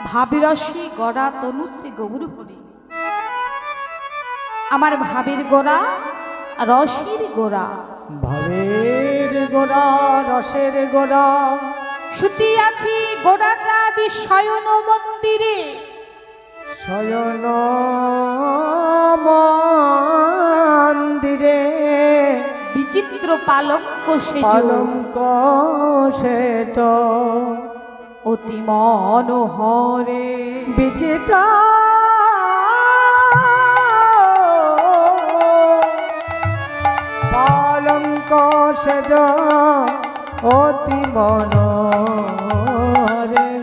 ভাবিরসী গড়া তনুশ্রী গৌরহরি। আমার ভাবের গোড়া রসের গোড়া, ভাবের গোড়া রসের গোড়া। শুতি আছি গোড়া চাঁদি শয়ন মন্দিরে, শয়ন মন্দিরে। বিচিত্র পালঙ্ক সেজ, পালঙ্ক সেট অতি মনোহরে। বিচিত্র পালঙ্ক সেজ অতি মনোহরে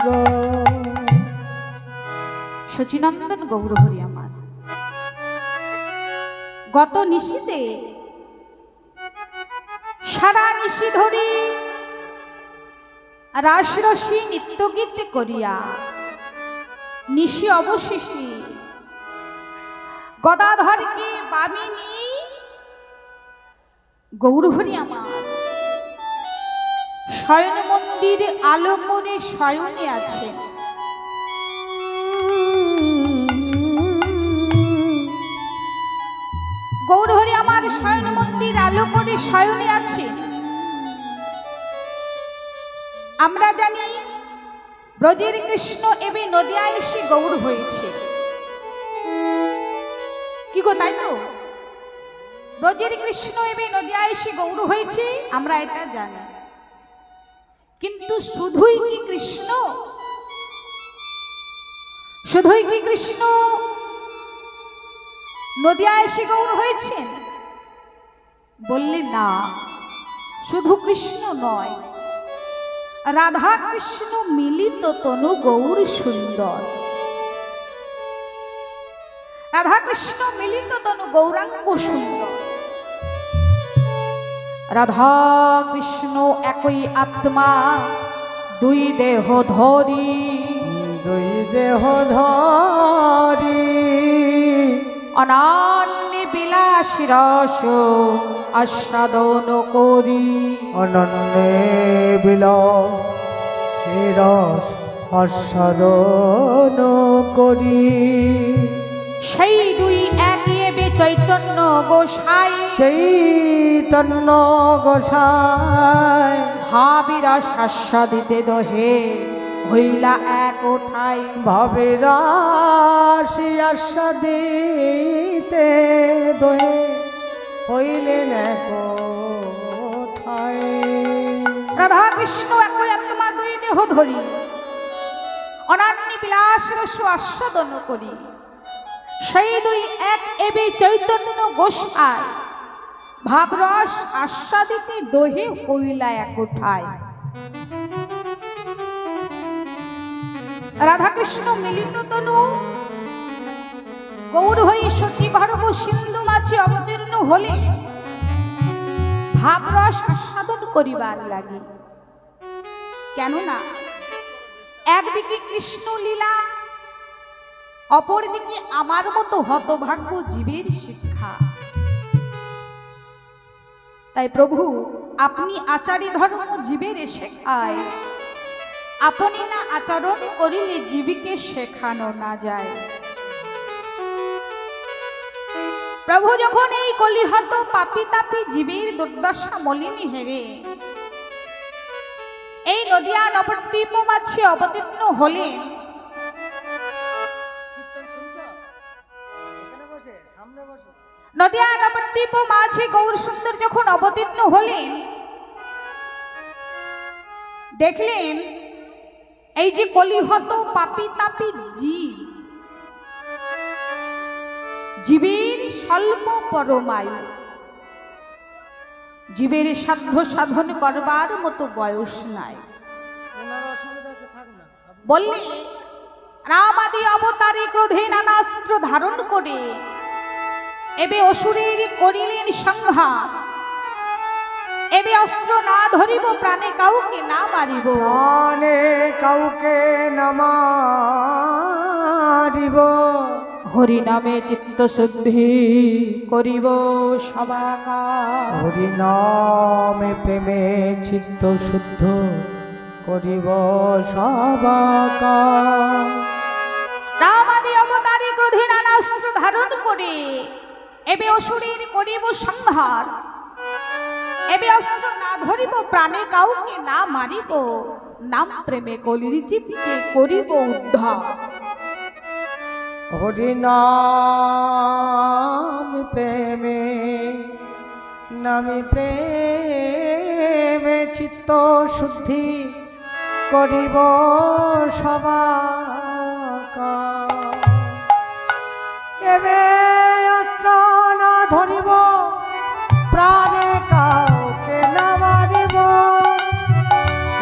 গো। শচীনন্দন গৌরহরি আমার। গত নিশীতে সারা নিশি ধরি রাসরসী নিত্যগীত করিয়া নিশি অবশেষে গদাধরকে বামিনী গৌরহরি আমার শয়ন মন্দির আলো করে শয়নে আছে। গৌরহরি আমার শয়ন মন্দির আলো করে শয়নে আছে। আমরা জানি ব্রজের কৃষ্ণ এবে নদিয়ায় এসে গৌর হয়েছে, কি গো তাই তো? ব্রজের কৃষ্ণ এবে নদিয়ায় এসে গৌর হয়েছে, আমরা এটা জানি। কিন্তু শুধুই কি কৃষ্ণ, শুধুই কি কৃষ্ণ নদিয়ায় এসে গৌর হয়েছেন? বললে না, শুধু কৃষ্ণ নয়, রাধা কৃষ্ণ মিলিত তনু গৌর সুন্দর। রাধা কৃষ্ণ মিলিত তনু গৌরাঙ্গ সুন্দর। রাধা কৃষ্ণ একই আত্মা, দুই দেহ ধরি, দুই দেহ ধরি। অনন্য বিলাস রস আস্বাদন করি। অনন্যে বিলাসে রস আস্বাদন করি। সেই দুই একই এবে চৈতন্য গোসাই, চৈতন্য গোসাই। ভাবিরস আস্বাদিতে দহে হইলা এক ওঠাই। ভাবিরাশি আস্বাদিতে দহে হইলেন এক ওঠায়। রাধা কৃষ্ণ একই আত্মা, দুই দেহ ধরি, অনন্য বিলাস রস আস্বাদন করি। সেই দুই এক এবে চৈতন্য গোসাই, ভাবরস আস্বাদিতে দহে হইলা এক ওঠায়। রাধাকৃষ্ণ মিলিত তনু গৌর হয়ে সচি গর্ভ সিন্ধু মাঝে অবতীর্ণ হলে ভাবরস আস্বাদন করিবার লাগে। কেননা একদিকে কৃষ্ণ লীলা, অপরদিকে আমার মতো হতভাগ্য জীবের শিক্ষা। তাই প্রভু আপনি আচারী ধর্ম জীবের শেখায়, আপনি না আচরণ করিলে জীবীকে শেখানো না যায়। প্রভু যখন এই কলিহত পাপি তাপি জীবের দুর্দশা মলিনী হেরে এই নদিয়া নবদ্বীপ মাঝে অবতীর্ণ হলেন, নদিয়া নবদ্বীপ মাঝে গৌর সুন্দর যখন অবতীর্ণ হলেন, দেখলেন এই যে কলিহত পাপি তাপি জীব, জীবের স্বল্প পরমায়ু, জীবের সাধ্য সাধন করবার মতো বয়স নাই। বললে রামাদি অবতারে ক্রোধে নানাস্ত্র ধারণ করে এবে অসুরের করিলেন সংহার। এবে অস্ত্র না ধরিব, প্রাণে কাউকে না মারিব, প্রাণে কাউকে না মারিব। হরি নামে চিত্ত শুদ্ধি করিব সবাকার। হরি নামে প্রেমে চিত্ত শুদ্ধ করিব সবাকার। ক্রোধে নানা অস্ত্র ধারণ করে এবে অসুরের করিব সংহার, এবে অস্ত্র না ধরিব, প্রাণে কাউকে না মারিব, নাম প্রেমে কলির জীবকে করিব উদ্ধার। হরি নাম প্রেমে নামি প্রেমে চিত্ত শুদ্ধি করিব সবাকা, এবে অস্ত্র না ধরিব, প্রাণে কাউকে না মারিব,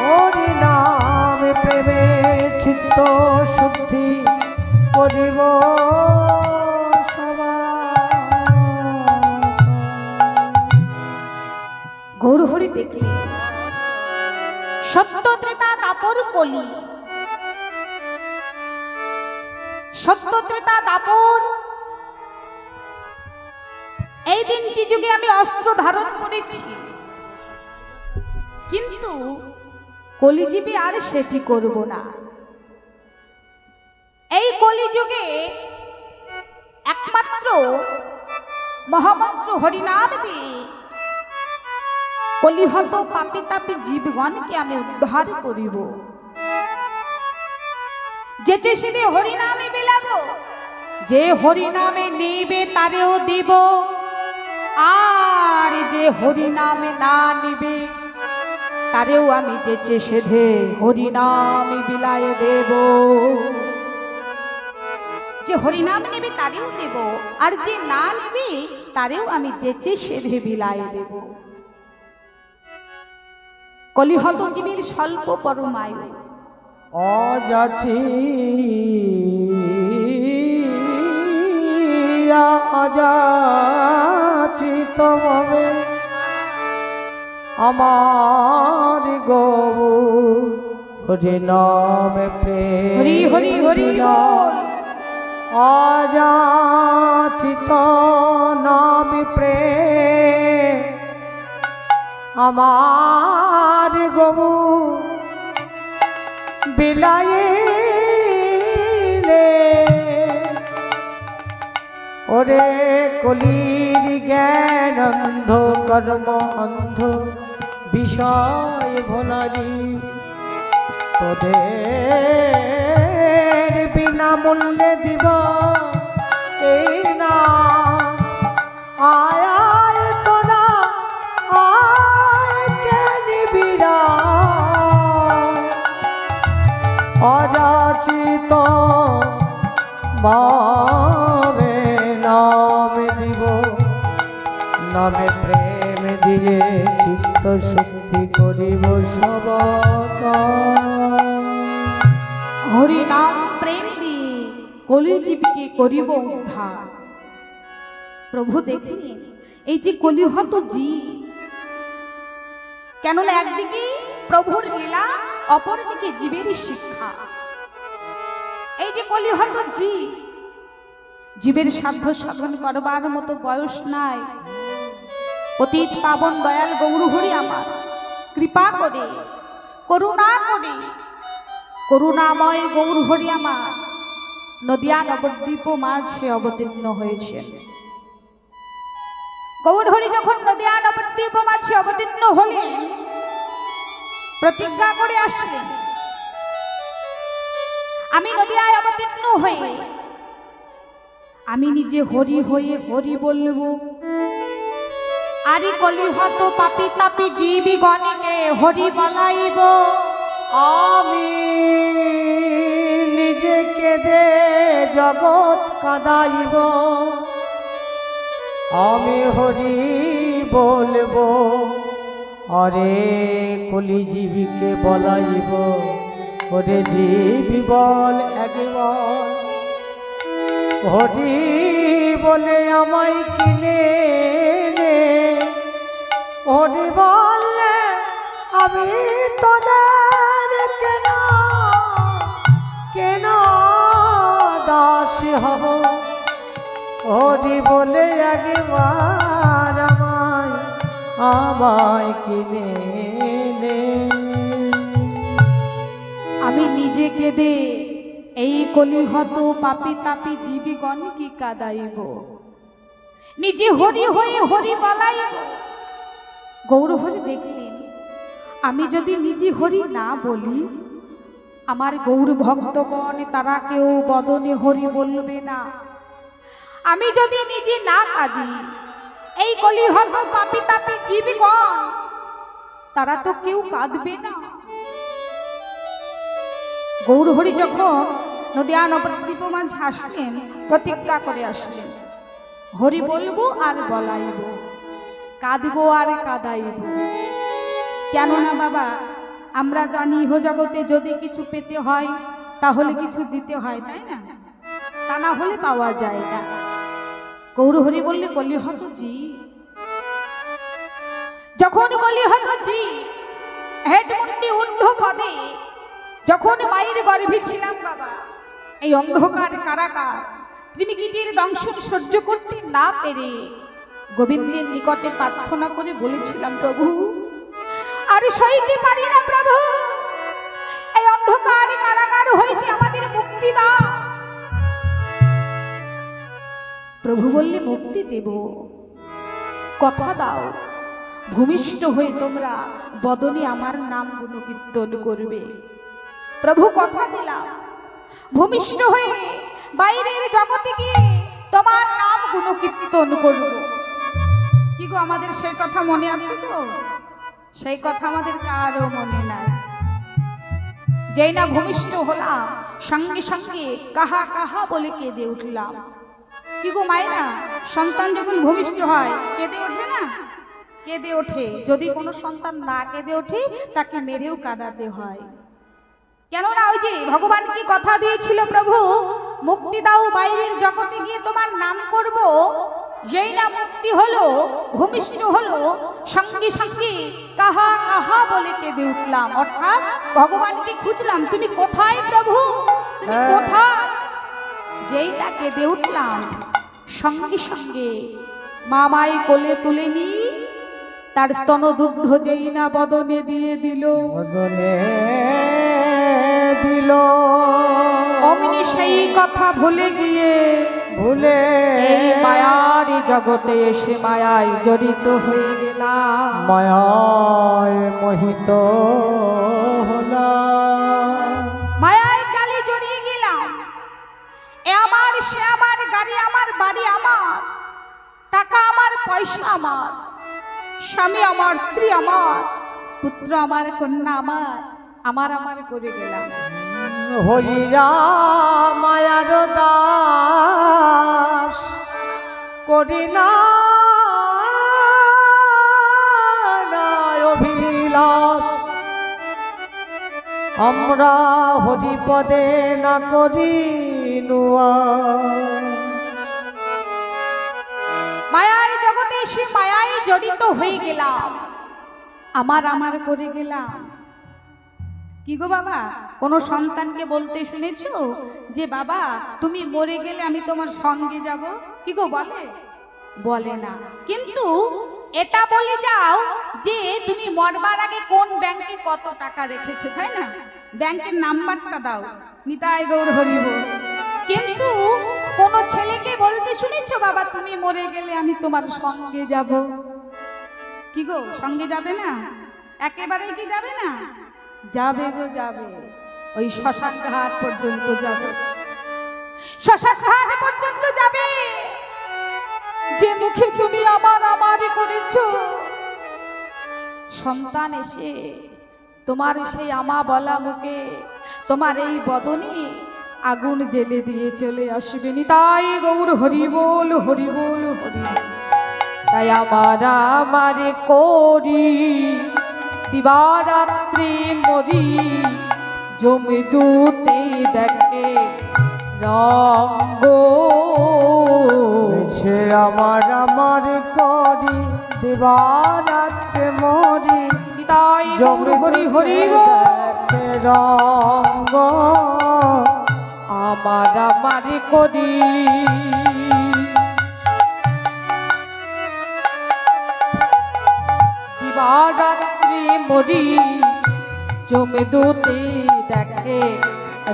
হরি নাম প্রেমে চিত্ত শুদ্ধি করিব গৌরহরি দেখলে সত্য ত্রেতা দাপর কলি, সত্য ত্রেতা দাপর এই তিনটি যুগে আমি অস্ত্র ধারণ করেছি, কিন্তু কলিযুগে আর সেটি করব না। এই কলিযুগে একমাত্র মহামন্ত্র হরিনাম দিয়ে কলিহত পাপী তাপী জীবগণকে আমি উদ্ধার করিব। যেচে সেদে হরিনামে বিলাবো, যে হরিনামে নিবে তারেও দিব, আর যে হরিনামে না নিবে তারেও আমি যেচে সেধে হরিনামে বিলায় দেব। যে হরিনাম নেবে তারেও দেব, আর যে না নেবে তারেও আমি যেচে সেধে বিলায় দেব। কলিহত জীবের স্বল্প পরমায়ু, অযাচি অযাচিত ভাবে আমার গৌ হরি নামে প্রেম, হরি হরি হরি বল। অযাচিত নামে প্রেম আমার গৌ বিলাইলে, ওরে কলির জ্ঞান অন্ধ কর্ম অন্ধ বিষয় ভোলা জীব, তোদের বিনামূল্যে দিব এই না, আয় আয় তোরা আয় কে নিবিড়া, অযাচিত ভাবে নাম দিব, নামে প্রেম দিয়ে চিত্ত শুদ্ধি করিব সবাকা। হরি নাম প্রেম দিয়ে কলির জীবকে করিব উদ্ধার। প্রভু দেখলেন এই যে কলিহত জীব, কেননা একদিকে প্রভুর লীলা, অপরদিকে জীবের শিক্ষা। এই যে কলিহত জীব, জীবের সাধ্য সাধন করবার মতো বয়স নাই। অতীত পাবন দয়াল গৌরহরি আমার কৃপা করে, করুণা করে, করুণাময় গৌরহরি আমার নদিয়া নবদ্বীপ মাঝে অবতীর্ণ হয়েছেন। গৌরহরি যখন নদিয়া নবদ্বীপ মাঝে অবতীর্ণ হলেন, প্রতিজ্ঞা করে আসলেন, আমি নদিয়ায় অবতীর্ণ হয়ে আমি নিজে হরি হয়ে হরি বলবো, আরি কলিহত পাপী তাপী জীবী গণকে হরি বলাইব। আমি নিজেকে দে জগৎ কাঁদাইব, আমি হরি বলবো, আরে কলিজীবীকে বলাইব, ওরে জীবী বল একবার, হরি বলে আমায় কিনে নে, হরি বললে আমি তোদের কেন কেন দাসী হব, হরি বলে একবার আমায় আমায় কিনে নে। আমি নিজেকে দে এই কলিহত পাপি তাপি জীবিগণ কি কাদাইব, নিজে হরি হয়ে হরি বলাইব। গৌর হরি দেখলেন, আমি যদি নিজে হরি না বলি, আমার গৌর ভক্তগণ তারা কেউ বদনে হরি বলবে না। আমি যদি নিজে না কাঁদি, এই কলিহত পাপি তাপি জীবগণ তারা তো কেউ কাঁদবে না। গৌর হরি যখন নদিয়া নবদ্বীপ মাঝে আসলেন, প্রতিজ্ঞা করে আসলেন, হরি বলবো আর বলাইব, কাঁদবো আর কাঁদাইব। কেননা বাবা, আমরা জানি ইহ জগতে যদি কিছু পেতে হয় তাহলে কিছু দিতে হয়, তাই না? তা না হলে পাওয়া যায় না। গৌর হরি বললে, কলিহত জি, যখন কলিহত জি হেডমুন্ডি ঊর্ধ্ব পদে যখন মায়ের গর্ভে ছিলাম বাবা, এই অন্ধকার কারাগার ত্রিমিকিটির দংশন সহ্য করতে না পেরে গোবিন্দের নিকটে প্রার্থনা করে বলেছিলাম, প্রভু আর সইতে পারি না প্রভু, এই অন্ধকার কারাগার হইতে আমাদের মুক্তি দাও। প্রভু বললে, মুক্তি দেব, কথা দাও, ভূমিষ্ঠ হয়ে তোমরা বদনে আমার নাম গুণকীর্তন করবে। প্রভু কথা দিলাম, ভূমিষ্ঠ হয়ে বাইরের জগতে গিয়ে তোমার নাম গুণকীর্তন করব। কি গো, আমাদের সেই কথা মনে আছে তো? সেই কথা আমাদের কারও মনে নাই। যেই না ভূমিষ্ঠ হলাম, সঙ্গে সঙ্গে কাহা কাহা বলে কেঁদে উঠলাম। কি গো মায়েরা, সন্তান যখন ভূমিষ্ঠ হয় কেঁদে ওঠে না? কেঁদে ওঠে। যদি কোনো সন্তান না কেঁদে ওঠে তাকে মেরেও কাঁদাতে হয়। কেননা ওই যে ভগবান কি কথা দিয়েছিল, প্রভু মুক্তি দাও, বাইরের জগতে গিয়ে তোমার নাম করব। যেই না মুক্তি হলো, ভূমিষ্ঠ হলো, সঙ্গে সঙ্গে কাহা কাহা বলে কেঁদে উঠলাম। অর্থাৎ ভগবানকে খুঁজলাম, তুমি কোথায় প্রভু, তুমি কোথায়? যেই না কেঁদে উঠলাম, সঙ্গে সঙ্গে মামাই কোলে তুলে নি তার স্তন দুগ্ধ যেই না বদনে দিয়ে দিল, বদনে দিল। অমনি সেই কথা ভুলে গিয়ে এই মায়ার জগতে এসে মায়ায় জড়িত হয়ে গেলাম, মায়ায় মোহিত হলাম, মায়ায় জালে জড়িয়ে গেলাম। এ আমার, সে আমার, গাড়ি আমার, বাড়ি আমার, টাকা আমার, পয়সা আমার, স্বামী আমার, স্ত্রী আমার, পুত্র আমার, কন্যা আমার, আমার আমার করে গেলাম। হইরা মায়ার দাস করি না অভিলাষ, আমরা হরিপদে না করি নুয়া। মায়ার জগতে এসে মায়ায় জড়িত হয়ে গেলাম, আমার আমার করে গেলাম। কি গো বাবা, কোন সন্তানকে বলতে শুনেছো যে বাবা তুমি মরে গেলে আমি তোমার সঙ্গে যাব? কি গো বলে? বলে না। কিন্তু এটা বলে যাও যে তুমি মরবার আগে কোন ব্যাংকে কত টাকা রেখেছো, তাই না? ব্যাংকের নাম্বারটা দাও, নিতাই গৌর হরি বল। কিন্তু কোন ছেলেকে বলতে শুনেছো বাবা তুমি মরে গেলে আমি তোমার সঙ্গে যাব? কি গো, সঙ্গে যাবে না? একেবারে কি যাবে না? যাবে গো, যাবে। ওই শ্মশান ঘাট পর্যন্ত যাবে, শ্মশান ঘাট পর্যন্ত যাবে। যে মুখে তুমি আমার আমার করেছো, সন্তান এসে তোমার সেই আমা বলা মুখে তোমার এই বদনে আগুন জেলে দিয়ে চলে আসবে। নিতাই গৌর হরি বল, হরি বল, হরি বল। তাই আমার আমার করি দিবারাত্রি মরি, জমি দুতে দেখে রঙ্গ। সে আমার আমার করি দিবারাত্রি মরি, নিতাই গৌর হরি হরি দেখে রঙ্গ। আমার আমার করি দিবারাত্রি মরি, জমি দুতে দেখে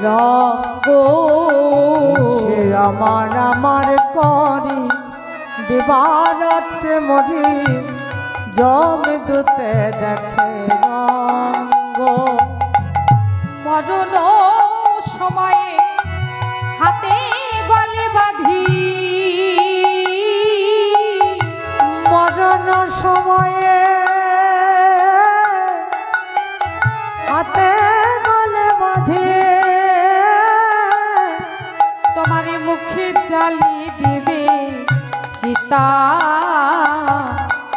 রঙ্গ সে আমার আমার করি দিবারাত্রে মরি জমে দুতে দেখে রঙ্গ মরণ সময়ে হাতে গলে বাঁধি মরণ সময়ে হাতে গলে বাঁধে তোমার মুখে জ্বালিয়ে দিবে চিতা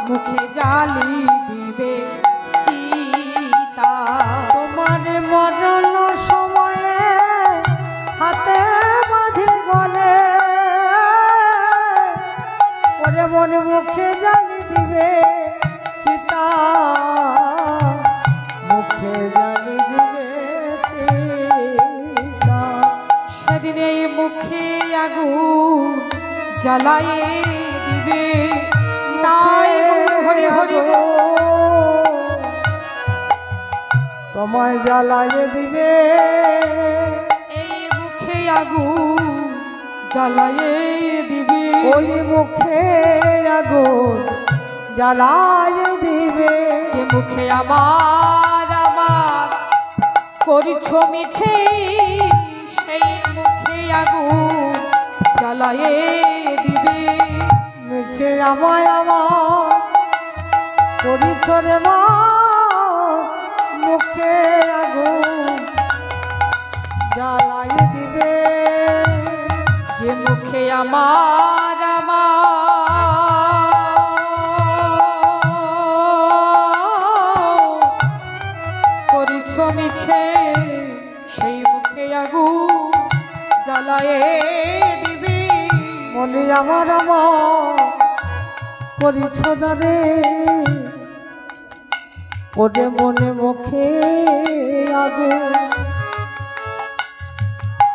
মুখে জ্বালিয়ে দিবে চিতা তোমার মরণ সময়ে হাতে বাঁধে গলে ওরে মন মুখে জ্বালি দিবে চিতা মুখে জ্বালি দিবে চিতা সেদিন এই মুখে আগুন জ্বালায়ে দিবে তাই হরি হরি তোমায় জ্বালাইয়ে দিবে এই মুখে আগুন জ্বালায়ে দিবে ওই মুখে আগুন জ্বালাইয়ে দিবে যে মুখে আমার করিছ মিছে সেই মুখে আগুন জ্বালায়ে দিবে মিছে আমায় আমার করিছ রে মা মুখে আগুন জ্বালাইয়ে দিবে যে মুখে আমার করিছ মিছে সেই মুখে আগুন জ্বালায়ে দিবে মনে আমার আমার করিছ দারে ওরে মনে মুখে আগুন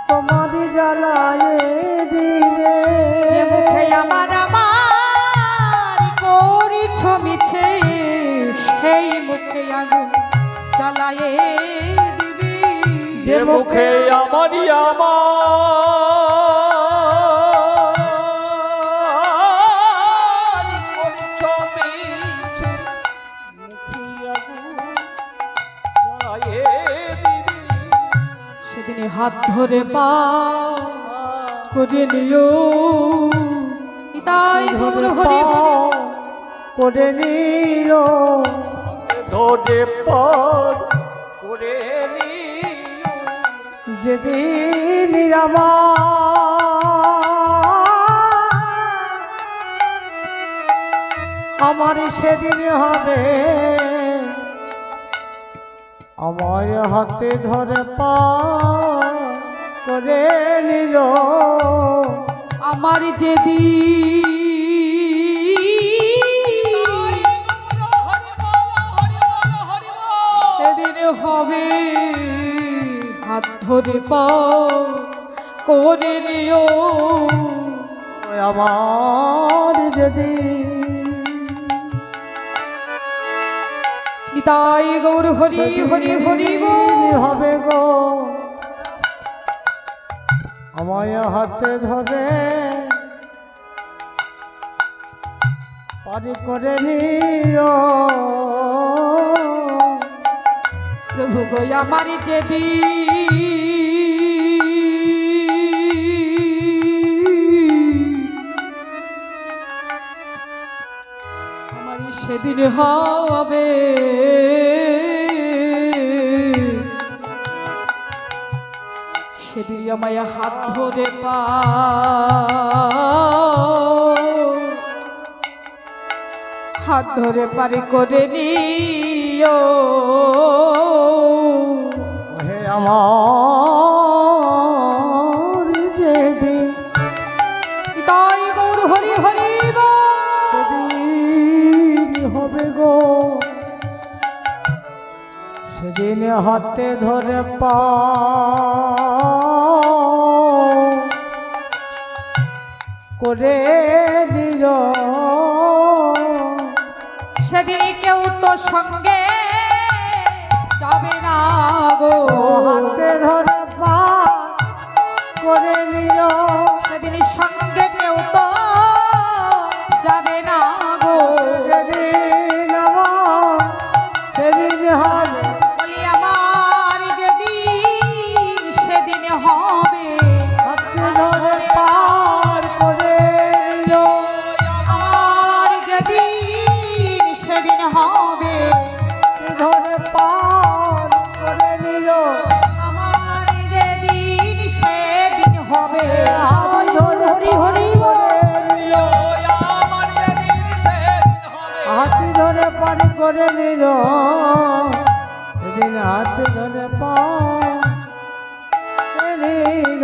তোমার জ্বালায়ে দিবে যে মুখে আমার করিছ মিছে সেই মুখে আগুন জ্বালায়ে দিবে যে মুখে আমারই আমার করিছ মিছে মুখে আগুন জ্বালায়ে দিবি। সেদিনে হাত ধরে পা করে নিও তাই গৌর হরি হরি করে নিল ধরে পার করে নিও যেদিন আমার সেদিন হবে আমার হাতে ধরে পা করে নিল আমার যেদিন সেদিন হবে হাত ধরে পাও করে নিও আমার যেদিন নিতাই গৌর হরি হরি হরি বল। হবে গো আমায় হাতে ধরে পারি করে নিও প্রভু গো আমার আমার সেদিন হবে সেদিন আমায় হাত ধরে পা হাত ধরে পারি করে নিও হে আমার যেদিন তাই গৌর হরি হরি বল। সেদিন হবে গো সেদিন হাতে ধরে পা করে দিল সেদিন কেউ তো সঙ্গে যাবে না গো হাতে ধরে পা হবে বলি আমার যেদিন সেদিন হবে হাতে ধরে পার করে নিল আমার যেদিন সেদিন হবে ধরে পার করে নিল আমার যেদিন সেদিন হবে হাত ধরে হরি হরি করে নিল আমার যেদিন সেদিন হবে হাতি ধরে পার করে নিল সেদিন হাতে ধরে পার করে নিল